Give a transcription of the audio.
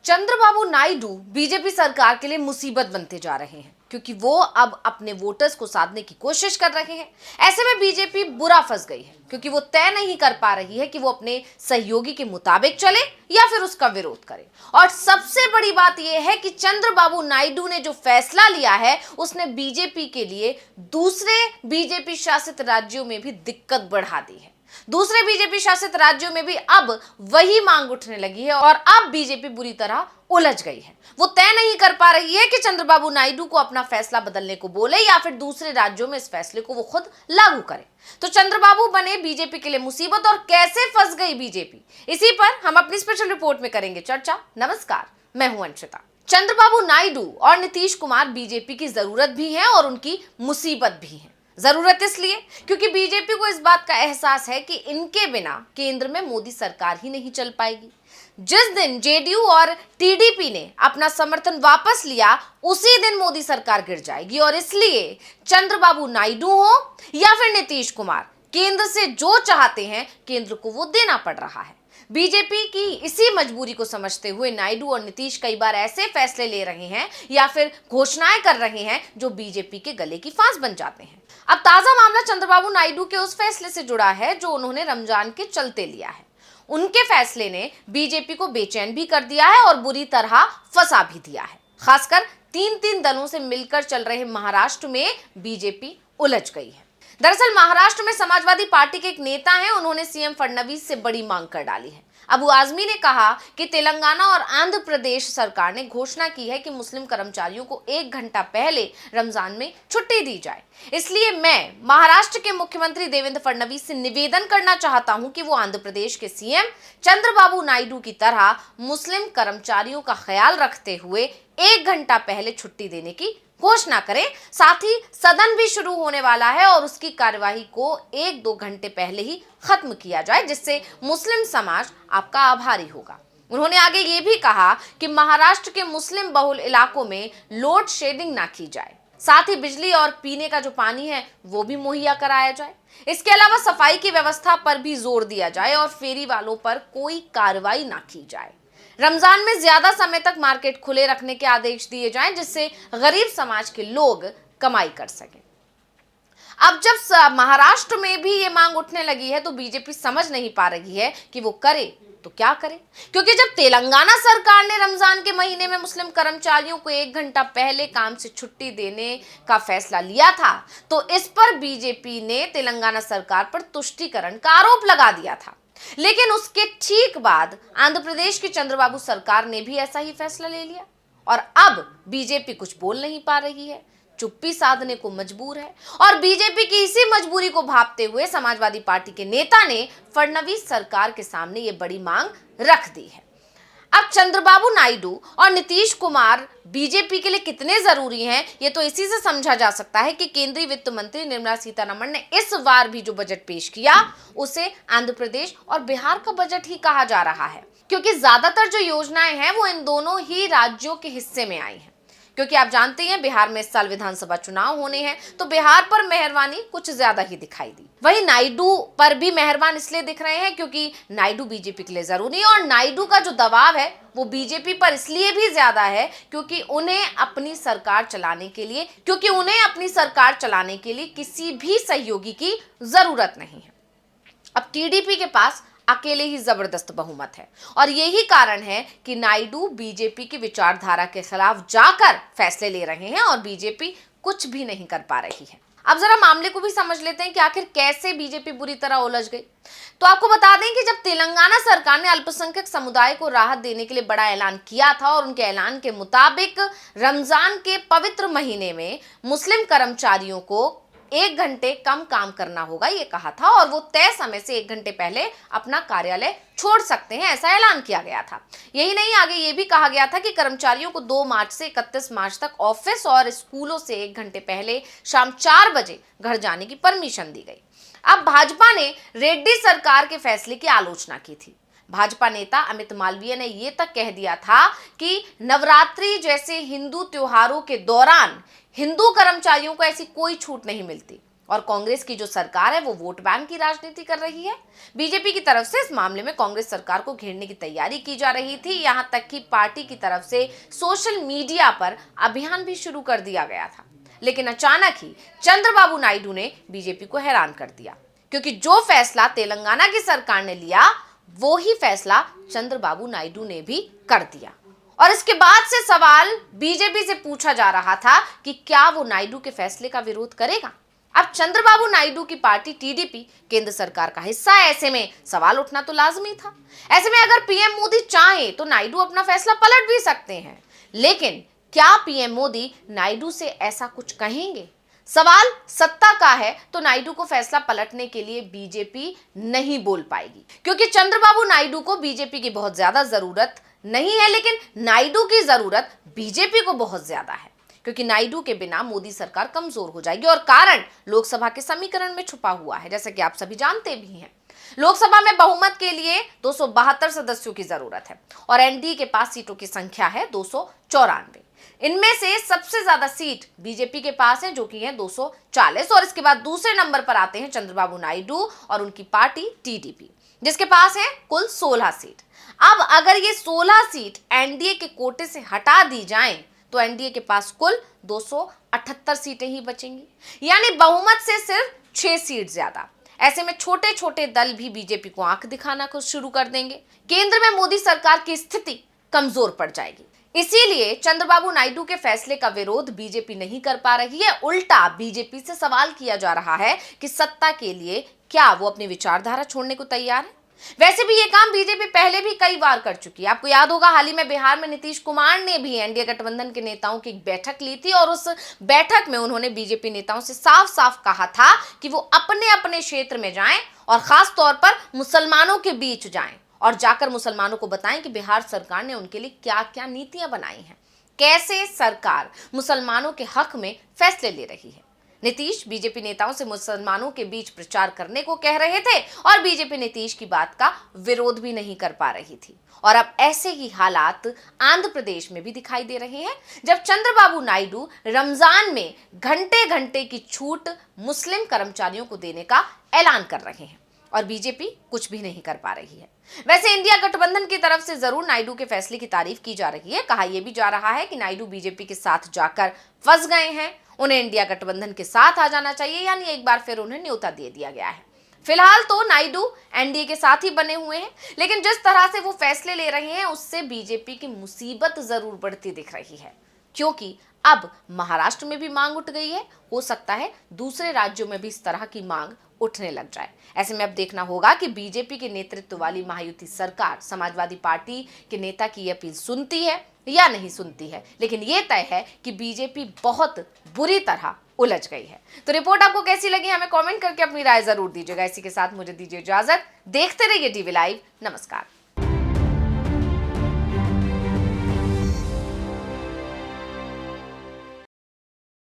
Chandrababu Naidu BJP सरकार के लिए मुसीबत बनते जा रहे हैं क्योंकि वो अब अपने वोटर्स को साधने की कोशिश कर रहे हैं। ऐसे में बीजेपी बुरा फंस गई है क्योंकि वो तय नहीं कर पा रही है कि वो अपने सहयोगी के मुताबिक चले या फिर उसका विरोध करे। और सबसे बड़ी बात यह है कि चंद्रबाबू नायडू ने जो फैसला लिया है उसने बीजेपी के लिए दूसरे बीजेपी शासित राज्यों में भी दिक्कत बढ़ा दी है। दूसरे बीजेपी शासित राज्यों में भी अब वही मांग उठने लगी है और अब बीजेपी बुरी तरह उलझ गई है। वो तय नहीं कर पा रही है कि चंद्रबाबू नायडू को अपना फैसला बदलने को बोले या फिर दूसरे राज्यों में इस फैसले को वो खुद लागू करे। तो चंद्रबाबू बने बीजेपी के लिए मुसीबत और कैसे फंस गई बीजेपी, इसी पर हम अपनी स्पेशल रिपोर्ट में करेंगे चर्चा। नमस्कार, मैं हूं अंशिता। चंद्रबाबू नायडू और नीतीश कुमार बीजेपी की जरूरत भी है और उनकी मुसीबत भी है। जरूरत इसलिए क्योंकि बीजेपी को इस बात का एहसास है कि इनके बिना केंद्र में मोदी सरकार ही नहीं चल पाएगी। जिस दिन जेडीयू और टीडीपी ने अपना समर्थन वापस लिया उसी दिन मोदी सरकार गिर जाएगी और इसलिए चंद्रबाबू नायडू हो या फिर नीतीश कुमार, केंद्र से जो चाहते हैं केंद्र को वो देना पड़ रहा है। बीजेपी की इसी मजबूरी को समझते हुए नायडू और नीतीश कई बार ऐसे फैसले ले रहे हैं या फिर घोषणाएं कर रहे हैं जो बीजेपी के गले की फांस बन जाते हैं। अब ताजा मामला चंद्रबाबू नायडू के उस फैसले से जुड़ा है जो उन्होंने रमजान के चलते लिया है। उनके फैसले ने बीजेपी को बेचैन भी कर दिया है और बुरी तरह फंसा भी दिया है। खासकर तीन दलों से मिलकर चल रहे महाराष्ट्र में बीजेपी उलझ गई है। दरअसल महाराष्ट्र में समाजवादी पार्टी के एक नेता हैं, उन्होंने सीएम फडणवीस से बड़ी मांग कर डाली है। अबू आजमी ने कहा कि तेलंगाना और आंध्र प्रदेश सरकार ने घोषणा की है कि मुस्लिम कर्मचारियों को 1 घंटा पहले रमजान में छुट्टी दी जाए। इसलिए मैं महाराष्ट्र के मुख्यमंत्री देवेंद्र फडणवीस से निवेदन करना चाहता हूं कि वो आंध्र प्रदेश के सीएम चंद्रबाबू नायडू की तरह मुस्लिम कर्मचारियों का ख्याल रखते हुए 1 घंटा पहले छुट्टी देने की घोषणा करें। साथ ही सदन भी शुरू होने वाला है और उसकी कार्यवाही को 1-2 घंटे पहले ही खत्म किया जाए, जिससे मुस्लिम समाज आपका आभारी होगा। उन्होंने आगे ये भी कहा कि महाराष्ट्र के मुस्लिम बहुल इलाकों में लोड शेडिंग ना की जाए, साथ ही बिजली और पीने का जो पानी है वो भी मुहैया कराया जाए। इसके अलावा सफाई की व्यवस्था पर भी जोर दिया जाए और फेरी वालों पर कोई कार्रवाई ना की जाए। रमजान में ज्यादा समय तक मार्केट खुले रखने के आदेश दिए जाएं, जिससे गरीब समाज के लोग कमाई कर सकें। अब जब महाराष्ट्र में भी ये मांग उठने लगी है तो बीजेपी समझ नहीं पा रही है कि वो करे तो क्या करे, क्योंकि जब तेलंगाना सरकार ने रमजान के महीने में मुस्लिम कर्मचारियों को 1 घंटा पहले काम से छुट्टी देने का फैसला लिया था तो इस पर बीजेपी ने तेलंगाना सरकार पर तुष्टीकरण का आरोप लगा दिया था। लेकिन उसके ठीक बाद आंध्र प्रदेश की चंद्रबाबू सरकार ने भी ऐसा ही फैसला ले लिया और अब बीजेपी कुछ बोल नहीं पा रही है, चुप्पी साधने को मजबूर है। और बीजेपी की इसी मजबूरी को भांपते हुए समाजवादी पार्टी के नेता ने फडणवीस सरकार के सामने ये बड़ी मांग रख दी है। अब चंद्रबाबू नायडू और नीतीश कुमार बीजेपी के लिए कितने जरूरी हैं ये तो इसी से समझा जा सकता है कि केंद्रीय वित्त मंत्री निर्मला सीतारमण ने इस बार भी जो बजट पेश किया उसे आंध्र प्रदेश और बिहार का बजट ही कहा जा रहा है, क्योंकि ज्यादातर जो योजनाएं हैं वो इन दोनों ही राज्यों के हिस्से में आई हैं। क्योंकि आप जानते हैं बिहार में इस साल विधानसभा चुनाव होने हैं तो बिहार पर मेहरबानी कुछ ज्यादा ही दिखाई दी। वहीं नायडू पर भी मेहरबान इसलिए दिख रहे हैं क्योंकि नायडू बीजेपी के लिए जरूरी है और नायडू का जो दबाव है वो बीजेपी पर इसलिए भी ज्यादा है क्योंकि उन्हें अपनी सरकार चलाने के लिए किसी भी सहयोगी की जरूरत नहीं है। अब टीडीपी के पास अकेले ही जबरदस्त बहुमत है और यही कारण है कि नायडू बीजेपी की विचारधारा के खिलाफ जाकर फैसले ले रहे हैं और बीजेपी कुछ भी नहीं कर पा रही है। अब जरा मामले को भी समझ लेते हैं कि आखिर कैसे बीजेपी बुरी तरह उलझ गई। तो आपको बता दें कि जब तेलंगाना सरकार ने अल्पसंख्यक समुदाय को राहत देने के लिए बड़ा ऐलान किया था और उनके ऐलान के मुताबिक रमजान के पवित्र महीने में मुस्लिम कर्मचारियों को 1 घंटे कम काम करना होगा ये कहा था और वो तय समय से 1 घंटे पहले अपना कार्यालय छोड़ सकते हैं, ऐसा ऐलान किया गया था। यही नहीं, आगे ये भी कहा गया था कि कर्मचारियों को 2 मार्च से 31 मार्च तक ऑफिस और स्कूलों से 1 घंटे पहले शाम 4 बजे घर जाने की परमिशन दी गई। अब भाजपा ने रेड्डी सरकार के फैसले की आलोचना की थी। भाजपा नेता अमित मालवीय ने यह तक कह दिया था कि नवरात्रि जैसे हिंदू त्योहारों के दौरान हिंदू कर्मचारियों को ऐसी कोई छूट नहीं मिलती। और कांग्रेस की जो सरकार है वो वोट बैंक की राजनीति कर रही है। बीजेपी की तरफ से इस मामले में कांग्रेस सरकार को घेरने की तैयारी की जा रही थी। यहां तक कि पार्टी की तरफ से सोशल मीडिया पर अभियान भी शुरू कर दिया गया था। लेकिन अचानक ही चंद्रबाबू नायडू ने बीजेपी को हैरान कर दिया, क्योंकि जो फैसला तेलंगाना की सरकार ने लिया वो ही फैसला चंद्रबाबू नायडू ने भी कर दिया। और इसके बाद से सवाल बीजेपी से पूछा जा रहा था कि क्या वो नायडू के फैसले का विरोध करेगा। अब चंद्रबाबू नायडू की पार्टी टीडीपी केंद्र सरकार का हिस्सा है, ऐसे में सवाल उठना तो लाजमी था। ऐसे में अगर पीएम मोदी चाहे तो नायडू अपना फैसला पलट भी सकते हैं, लेकिन क्या पीएम मोदी नायडू से ऐसा कुछ कहेंगे? सवाल सत्ता का है तो नायडू को फैसला पलटने के लिए बीजेपी नहीं बोल पाएगी, क्योंकि चंद्रबाबू नायडू को बीजेपी की बहुत ज्यादा जरूरत नहीं है, लेकिन नायडू की जरूरत बीजेपी को बहुत ज्यादा है, क्योंकि नायडू के बिना मोदी सरकार कमजोर हो जाएगी। और कारण लोकसभा के समीकरण में छुपा हुआ है, जैसा कि आप सभी जानते भी हैं। लोकसभा में बहुमत के लिए 272 सदस्यों की जरूरत है और एनडीए के पास सीटों की संख्या है 294। इनमें से सबसे ज्यादा सीट बीजेपी के पास है, जो कि है 240, और इसके बाद दूसरे नंबर पर आते हैं चंद्रबाबू नायडू और उनकी पार्टी टीडीपी, जिसके पास है कुल 16 सीट। अब अगर ये 16 सीट एनडीए के कोटे से हटा दी जाएं तो एनडीए के पास कुल 278 सीटें ही बचेंगी, यानी बहुमत से सिर्फ 6 सीट ज्यादा। ऐसे में छोटे छोटे दल भी बीजेपी को आंख दिखाना को शुरू कर देंगे। केंद्र में मोदी सरकार की स्थिति कमजोर पड़ जाएगी। इसीलिए चंद्रबाबू नायडू के फैसले का विरोध बीजेपी नहीं कर पा रही है। उल्टा बीजेपी से सवाल किया जा रहा है कि सत्ता के लिए क्या वो अपनी विचारधारा छोड़ने को तैयार है। वैसे भी ये काम बीजेपी पहले भी कई बार कर चुकी है। आपको याद होगा, हाल ही में बिहार में नीतीश कुमार ने भी एनडीए गठबंधन के नेताओं की एक बैठक ली थी और उस बैठक में उन्होंने बीजेपी नेताओं से साफ साफ कहा था कि वो अपने अपने क्षेत्र में जाएं और खास तौर पर मुसलमानों के बीच जाएं और जाकर मुसलमानों को बताएं कि बिहार सरकार ने उनके लिए क्या क्या नीतियां बनाई हैं, कैसे सरकार मुसलमानों के हक में फैसले ले रही है। नीतीश बीजेपी नेताओं से मुसलमानों के बीच प्रचार करने को कह रहे थे और बीजेपी नीतीश की बात का विरोध भी नहीं कर पा रही थी। और अब ऐसे ही हालात आंध्र प्रदेश में भी दिखाई दे रहे हैं, जब चंद्रबाबू नायडू रमजान में घंटे घंटे की छूट मुस्लिम कर्मचारियों को देने का ऐलान कर रहे हैं और बीजेपी कुछ भी नहीं कर पा रही है। वैसे इंडिया गठबंधन की तरफ से जरूर नायडू के फैसले की तारीफ की जा रही है। कहा यह भी जा रहा है कि नायडू बीजेपी के साथ जाकर फंस गए हैं, उन्हें इंडिया गठबंधन के साथ आ जाना चाहिए, यानी एक बार फिर उन्हें न्योता दे दिया गया है। फिलहाल तो नायडू एनडीए के साथ ही बने हुए हैं, लेकिन जिस तरह से वो फैसले ले रहे हैं उससे बीजेपी की मुसीबत जरूर बढ़ती दिख रही है, क्योंकि अब महाराष्ट्र में भी मांग उठ गई है। हो सकता है दूसरे राज्यों में भी इस तरह की मांग उठने लग जाए। ऐसे में अब देखना होगा कि बीजेपी के नेतृत्व वाली महायुति सरकार समाजवादी पार्टी के नेता की अपील सुनती है या नहीं सुनती है, लेकिन यह तय है कि बीजेपी बहुत बुरी तरह उलझ गई है। तो रिपोर्ट आपको कैसी लगी हमें कमेंट करके अपनी राय जरूर दीजिएगा। इसी के साथ मुझे दीजिए इजाजत। देखते रहिए टीवी लाइव। नमस्कार।